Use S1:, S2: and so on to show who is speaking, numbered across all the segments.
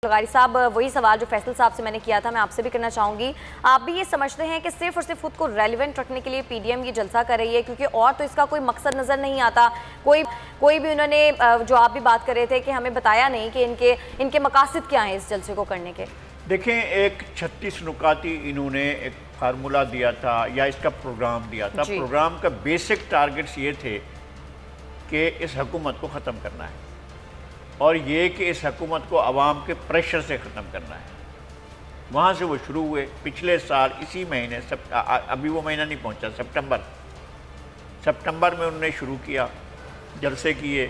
S1: लगारी साहब, वही सवाल जो फैसल साहब से मैंने किया था मैं आपसे भी करना चाहूँगी। आप भी ये समझते हैं कि सिर्फ और सिर्फ खुद को रेलिवेंट रखने के लिए पीडीएम ये जलसा कर रही है, क्योंकि और तो इसका कोई मकसद नज़र नहीं आता। कोई भी उन्होंने जो आप भी बात कर रहे थे कि हमें बताया नहीं कि इनके मकासद क्या हैं इस जलसे को करने के।
S2: देखें, एक 36 नुकाती इन्होंने एक फार्मूला दिया था या इसका प्रोग्राम दिया था। प्रोग्राम का बेसिक टारगेट्स ये थे कि इस हुकूमत को ख़त्म करना है और ये कि इस हुकूमत को आवाम के प्रेशर से ख़त्म करना है। वहाँ से वो शुरू हुए। पिछले साल इसी महीने अभी वो महीना नहीं पहुँचा, सितंबर में उन्होंने शुरू किया, जलसे किए,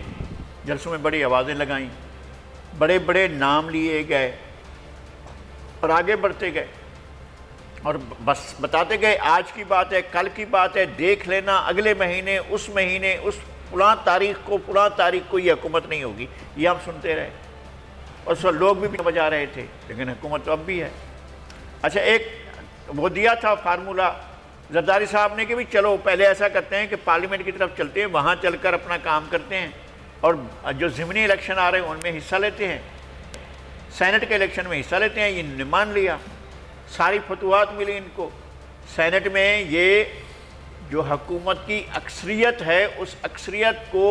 S2: जलसों में बड़ी आवाज़ें लगाईं, बड़े बड़े नाम लिए गए और आगे बढ़ते गए और बस बताते गए आज की बात है, कल की बात है, देख लेना अगले महीने, उस पुरान तारीख को ये हुकूमत नहीं होगी। ये हम सुनते रहे और सब लोग भी बजा रहे थे, लेकिन हुकूमत तो अब भी है। अच्छा, एक वो दिया था फार्मूला जरदारी साहब ने कि भी चलो पहले ऐसा करते हैं कि पार्लियामेंट की तरफ चलते हैं, वहाँ चलकर अपना काम करते हैं और जो ज़िमनी इलेक्शन आ रहे हैं उनमें हिस्सा लेते हैं, सेनेट के इलेक्शन में हिस्सा लेते हैं। इन्होंने मान लिया, सारी फतवात मिली इनको। सेनेट में ये जो हुकूमत की अक्सरियत है उस अक्सरियत को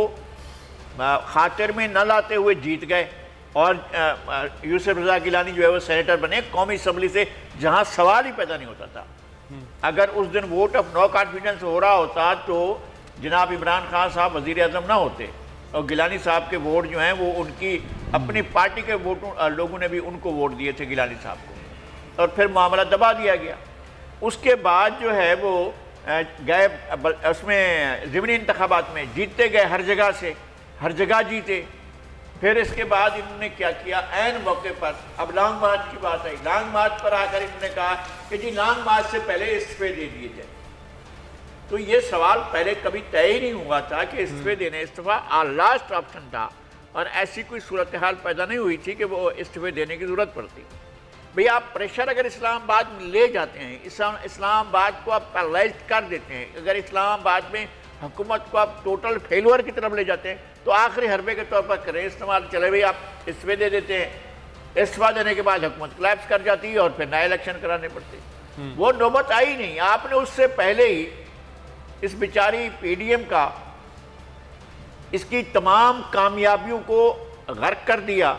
S2: खातिर में न लाते हुए जीत गए और यूसुफ रज़ा गिलानी जो है वो सेनेटर बने कौमी असम्बली से, जहाँ सवाल ही पैदा नहीं होता था। अगर उस दिन वोट ऑफ नो कॉन्फिडेंस हो रहा होता तो जनाब इमरान खान साहब वज़ीर आज़म ना होते और गिलानी साहब के वोट जो हैं वो उनकी अपनी पार्टी के वोटों लोगों ने भी उनको वोट दिए थे गिलानी साहब को, और फिर मामला दबा दिया गया। उसके बाद जो है वो गए उसमें ज़िमनी इंतखाबात में जीतते गए, हर जगह जीते। फिर इसके बाद इन्होंने क्या किया, ऐन मौके पर अब लॉन्ग मार्च की बात आई, लॉन्ग मार्च पर आकर इन्होंने कहा कि जी लॉन्ग मार्च से पहले इस्तीफे दे दिए जाए। तो ये सवाल पहले कभी तय ही नहीं हुआ था कि इस्तीफे देने, इस्तीफा लास्ट ऑप्शन था और ऐसी कोई सूरत हाल पैदा नहीं हुई थी कि वो इस्तीफे देने की ज़रूरत पड़ती। भैया आप प्रेशर अगर इस्लामाबाद में ले जाते हैं, इस्लामाबाद को आप पैरालाइज कर देते हैं, अगर इस्लामाबाद में हुकूमत को आप टोटल फेलुअर की तरफ ले जाते हैं तो आखिरी हरबे के तौर पर करें इस्तेमाल, चले भाई आप इस्तीफे दे देते हैं। इस्तीफा देने के बाद हुकूमत कोलैप्स कर जाती है और फिर नए इलेक्शन कराने पड़ते। वो नौबत आई नहीं, आपने उससे पहले ही इस बेचारी पीडीएम का इसकी तमाम कामयाबियों को गर्क कर दिया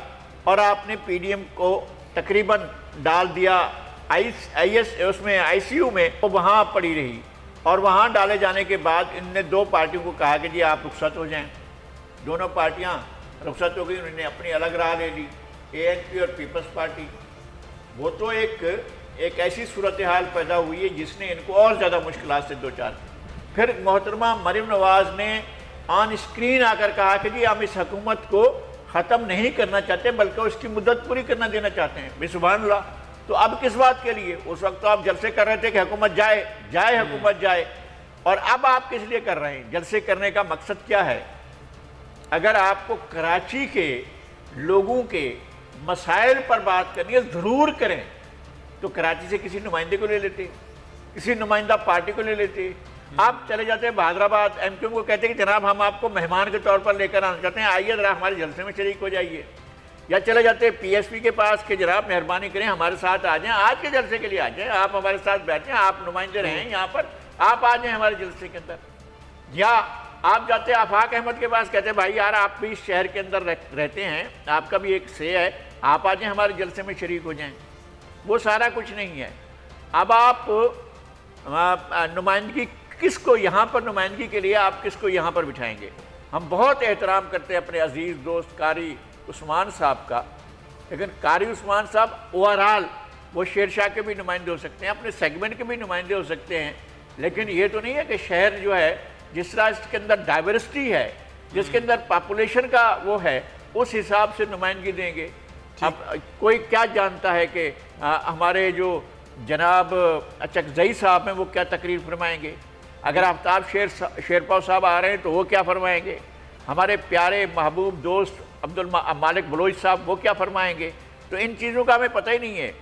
S2: और आपने पीडीएम को तकरीबन डाल दिया उसमें आईसीयू में, वो वहाँ पड़ी रही और वहाँ डाले जाने के बाद इनने दो पार्टियों को कहा कि जी आप रुखसत हो जाएं। दोनों पार्टियाँ रुखसत हो गई, उन्होंने अपनी अलग राह ले ली, एएनपी और पीपल्स पार्टी। वो तो एक ऐसी सूरत हाल पैदा हुई है जिसने इनको और ज़्यादा मुश्किलात से दो चार। फिर मोहतरमा मरीम नवाज़ ने ऑन स्क्रीन आकर कहा कि जी हम इस हुकूमत को ख़त्म नहीं करना चाहते बल्कि उसकी मुद्दत पूरी करना देना चाहते हैं। भी सुभान अल्लाह। तो अब किस बात के लिए? उस वक्त तो आप जलसे कर रहे थे कि हुकूमत जाए हुकूमत जाए, और अब आप किस लिए कर रहे हैं? जलसे करने का मकसद क्या है? अगर आपको कराची के लोगों के मसाइल पर बात करनी है ज़रूर करें तो कराची से किसी नुमाइंदे को ले लेते, किसी नुमाइंदा पार्टी को ले लेते। आप चले जाते हैं बहादराबाद, एमक्यूएम को कहते हैं कि जनाब हम आपको मेहमान के तौर पर लेकर आना चाहते हैं, आइए ज़रा हमारे जलसे में शरीक हो जाइए। या चले जाते हैं पीएसपी के पास कि जनाब मेहरबानी करें हमारे साथ आ जाएं, आज के जलसे के लिए आ जाएं, आप हमारे साथ बैठें, आप नुमाइंदे रहें यहाँ पर, आप आ जाएं हमारे जलसे के अंदर। या आप जाते हैं आफाक अहमद के पास, कहते हैं भाई यार आप भी इस शहर के अंदर रहते हैं, आपका भी एक से है, आप आ जाएं हमारे जलसे में शरीक हो जाएँ। वो सारा कुछ नहीं है। अब आप नुमाइंदगी किसको यहाँ पर नुमाइंदगी के लिए आप किसको यहाँ पर बिठाएंगे? हम बहुत एहतराम करते हैं अपने अजीज़ दोस्त कारी उस्मान साहब का, लेकिन कारी उस्मान साहब ओवरऑल वो शेरशाह के भी नुमाइंदे हो सकते हैं, अपने सेगमेंट के भी नुमाइंदे हो सकते हैं, लेकिन ये तो नहीं है कि शहर जो है जिस तरह इसके अंदर डाइवर्सिटी है, जिसके अंदर पॉपुलेशन का वो है, उस हिसाब से नुमाइंदगी देंगे। अब कोई क्या जानता है कि हमारे जो जनाब अचकजई साहब हैं वो क्या तकरीर फरमाएंगे? अगर आफ्ताब शेरपाव साहब आ रहे हैं तो वो क्या फरमाएंगे? हमारे प्यारे महबूब दोस्त अब्दुल मालिक बलोच साहब वो क्या फरमाएंगे? तो इन चीज़ों का हमें पता ही नहीं है।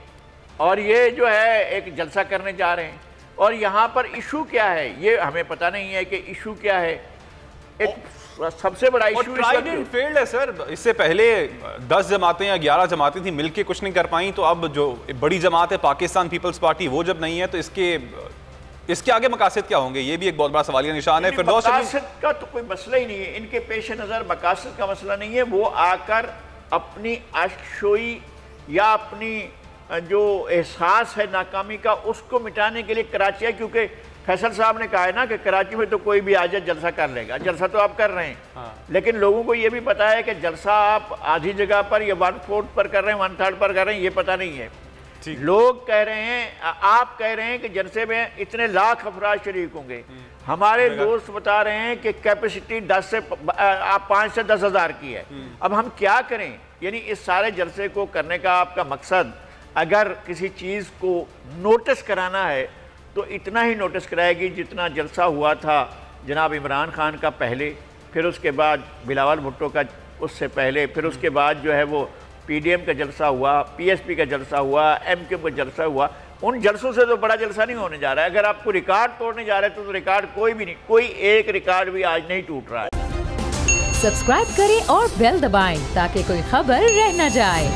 S2: और ये जो है एक जलसा करने जा रहे हैं और यहाँ पर इशू क्या है ये हमें पता नहीं है कि इशू क्या है। एक سب سے بڑا ایشو
S3: ٹرائیڈ اینڈ فیلڈ ہے سر. اس سے پہلے 10 جماعتیں یا 11 جماعتیں تھیں مل کے کچھ نہیں کر پائیں, تو اب جو بڑی جماعت ہے پاکستان پیپلز پارٹی وہ جب نہیں ہے تو اس کے آگے مقاصد کیا ہوں گے؟ یہ بھی ایک بہت بڑا سوالیہ نشان ہے.
S2: مقاصد کا تو کوئی مسئلہ ہی نہیں ہے, ان کے پیش نظر مقاصد کا مسئلہ نہیں ہے. وہ آ کر اپنی عشقشوئی یا اپنی جو احساس ہے ناکامی کا اس کو مٹانے کے لیے کراچی ہے, کیونکہ فیصل صاحب نے کہا ہے نا کہ کراچی میں تو کوئی بھی آ جائے جلسہ کر لے گا. جلسہ تو آپ کر رہے ہیں, لیکن لوگوں کو یہ بھی پتا ہے کہ جلسہ آپ آدھی جگہ پر یا 1/4 پر کر رہے ہیں, 1/3 پر کر رہے ہیں, یہ پتا نہیں ہے. لوگ کہہ رہے ہیں, آپ کہہ رہے ہیں کہ جلسے میں اتنے لاکھ افراد شریک ہوں گے. ہمارے دوست بتا رہے ہیں کہ کیپیسٹی 5 سے 10 ہزار کی ہے. اب ہم کیا کریں؟ یعنی اس سارے جلسے کو کرنے کا آپ کا مقصد اگر کسی چیز کو نوٹس کرانا ہے تو اتنا ہی نوٹس کرائے گی جتنا جلسہ ہوا تھا جناب عمران خان کا پہلے, پھر اس کے بعد بلاول بھٹو کا اس سے پہلے, پھر اس کے بعد جو ہے وہ پی ڈی ایم کا جلسہ ہوا, پی ایس پی کا جلسہ ہوا, ایم کیو کا جلسہ ہوا. ان جلسوں سے تو بڑا جلسہ نہیں ہونے جا رہا ہے. اگر آپ کو ریکارڈ توڑنے جا رہے تو ریکارڈ کوئی بھی نہیں, کوئی ایک ریکارڈ بھی آج نہیں ٹوٹ رہا ہے.
S4: سبسکرائب کریں اور بیل دبائیں تاکہ کوئی خبر رہ نہ جائے.